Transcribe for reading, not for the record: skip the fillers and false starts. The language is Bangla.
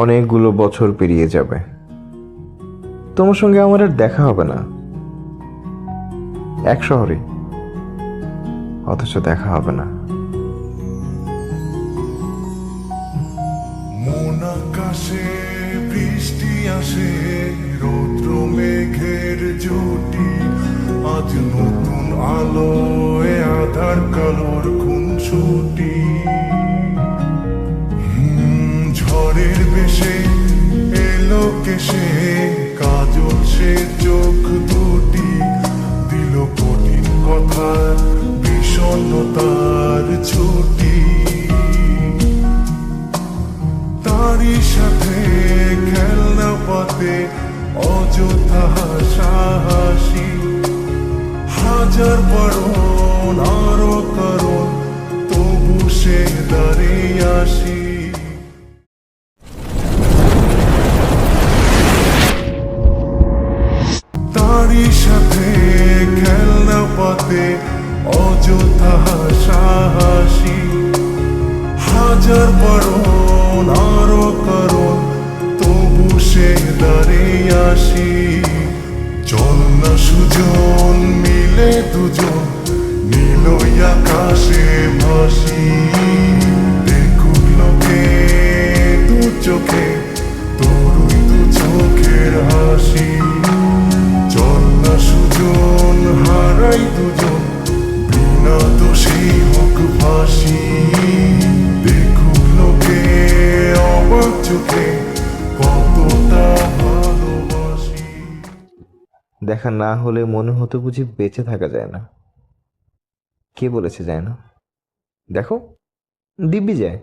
অনেকগুলো বছর পেরিয়ে যাবে, তোমার সঙ্গে আমার আর দেখা হবে না। এক শহরে, অথচ দেখা হবে না। মন আকাশে বৃষ্টি আসে, রৌদ্র মেঘের জুটি, আজ নতুন আলোয় আধার কালোর খুনসুটি। ঝড়ের বেশে এলো কেশে, কাজল সে চোখ দুটি, দিল কঠিন কথার বিষণ্ণতার ছুটি। তারই সাথে খেলনা পাতে অযথা হাসাহাসি, হাজার বারণ আরো কারণ, তবু সে দাঁড়িয়ে আসি। তারই সাথে খেলনা পাতে অযথা হাসাহাসি, হাজার বারণ আরো কারণ, তবু সে দাঁড়িয়ে আসি। চল না সুজন মিলে দুজন, নীলই আকাশে ভাসি, দেখুক লোকে দু চোখে তোরই দু চোখের হাসি। চল না সুজন হারাই দুজন, বিনা দোষী হোক ফাঁসি, দেখুক লোকে অবাক চোখে কতটা ভালোবাসি। দেখা না হলে মনে হতো বুঝি বেঁচে থাকা যায় না। কে বলেছে যায় না? দেখো, দিব্যি যায়।